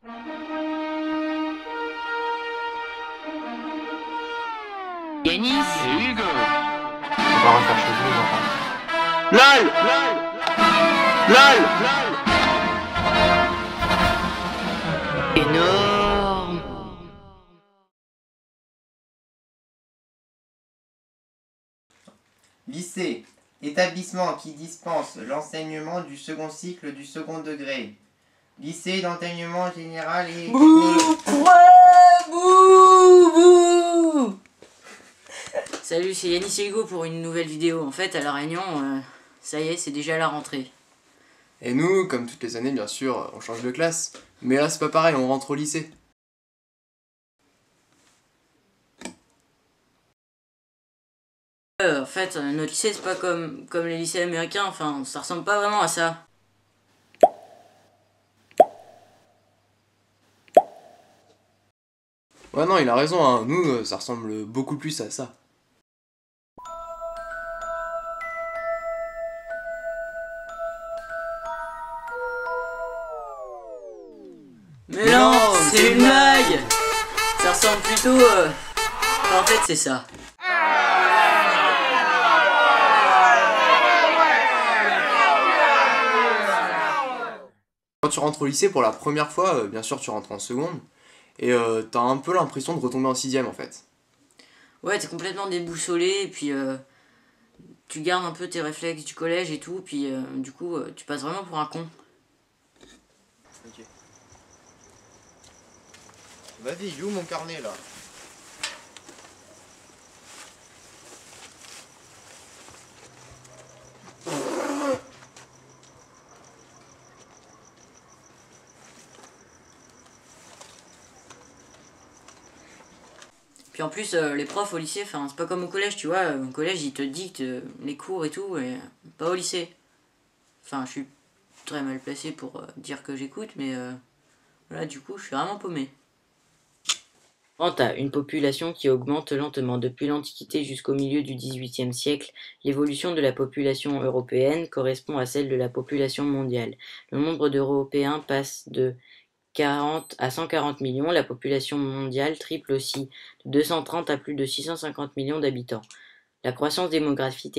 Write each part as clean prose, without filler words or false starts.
Yanis et Hugo. On va refaire chez vous, les enfants. LOL LOL Énorme. Lycée, établissement qui dispense l'enseignement du second cycle du second degré. Lycée d'enseignement général et technologique. Salut, c'est Yanis et Hugo pour une nouvelle vidéo. En fait, à La Réunion, ça y est, c'est déjà la rentrée. Et nous, comme toutes les années, bien sûr, on change de classe. Mais là, c'est pas pareil, on rentre au lycée. En fait, notre lycée, c'est pas comme les lycées américains, enfin, ça ressemble pas vraiment à ça. Ouais, non, il a raison, hein. Nous, ça ressemble beaucoup plus à ça. Mais non, c'est une blague. Ça ressemble plutôt... enfin, en fait, c'est ça. Quand tu rentres au lycée pour la première fois, bien sûr, tu rentres en seconde. Et t'as un peu l'impression de retomber en sixième, en fait. Ouais, t'es complètement déboussolé, et puis tu gardes un peu tes réflexes du collège et tout, puis du coup, tu passes vraiment pour un con. Ok. Vas-y, il est où mon carnet là? Puis en plus, les profs au lycée, enfin, c'est pas comme au collège, tu vois. Au collège, ils te dictent les cours et tout, et pas au lycée. Enfin, je suis très mal placé pour dire que j'écoute, mais voilà, du coup, je suis vraiment paumé. Quant à une population qui augmente lentement depuis l'Antiquité jusqu'au milieu du XVIIIe siècle, l'évolution de la population européenne correspond à celle de la population mondiale. Le nombre d'Européens passe de 40 à 140 millions, la population mondiale triple aussi, de 230 à plus de 650 millions d'habitants. La croissance démographique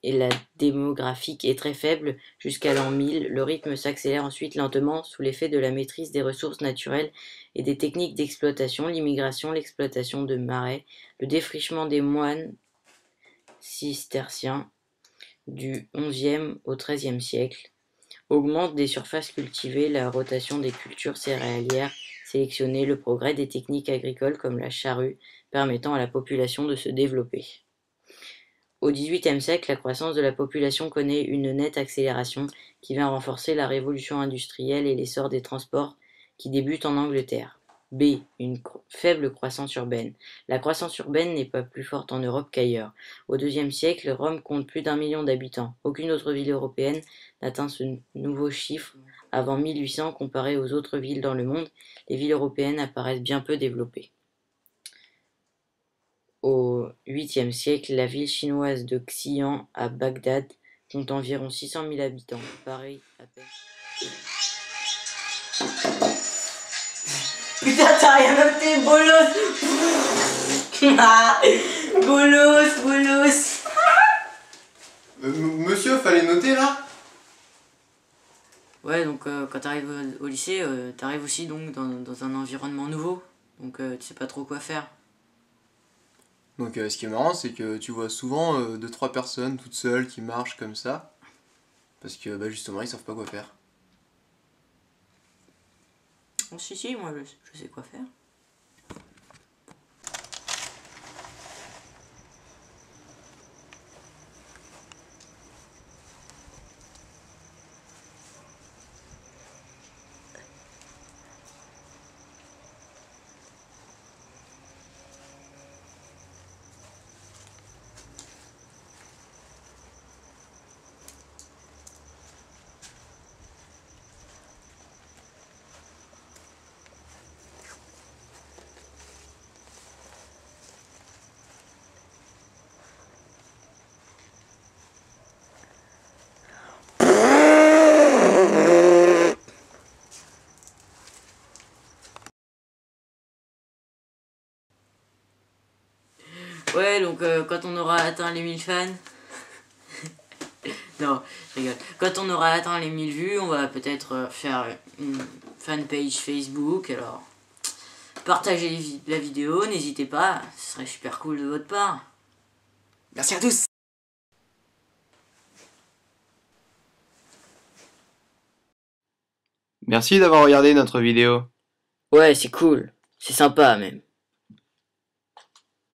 est très faible jusqu'à l'an 1000, le rythme s'accélère ensuite lentement sous l'effet de la maîtrise des ressources naturelles et des techniques d'exploitation, l'immigration, l'exploitation de marais, le défrichement des moines cisterciens du XIe au XIIIe siècle, augmente des surfaces cultivées, la rotation des cultures céréalières sélectionnées, le progrès des techniques agricoles comme la charrue, permettant à la population de se développer. Au XVIIIe siècle, la croissance de la population connaît une nette accélération qui vient renforcer la révolution industrielle et l'essor des transports qui débutent en Angleterre. B. Une faible croissance urbaine. La croissance urbaine n'est pas plus forte en Europe qu'ailleurs. Au IIe siècle, Rome compte plus d'1 million d'habitants. Aucune autre ville européenne n'atteint ce nouveau chiffre avant 1800 comparé aux autres villes dans le monde. Les villes européennes apparaissent bien peu développées. Au 8e siècle, la ville chinoise de Xi'an à Bagdad compte environ 600 000 habitants. Paris à peine. Putain, t'as rien noté, bolos. Bolos. Monsieur, fallait noter, là? Ouais, donc quand t'arrives au lycée, t'arrives aussi donc dans un environnement nouveau. Donc tu sais pas trop quoi faire. Donc ce qui est marrant, c'est que tu vois souvent 2-3 personnes toutes seules qui marchent comme ça. Parce que bah, justement, ils savent pas quoi faire. Oh, si, moi je sais quoi faire. Ouais, donc quand on aura atteint les 1000 fans... Non, je rigole. Quand on aura atteint les 1000 vues, on va peut-être faire une fanpage Facebook. Alors, partagez la vidéo, n'hésitez pas, ce serait super cool de votre part. Merci à tous. Merci d'avoir regardé notre vidéo. Ouais, c'est cool. C'est sympa même.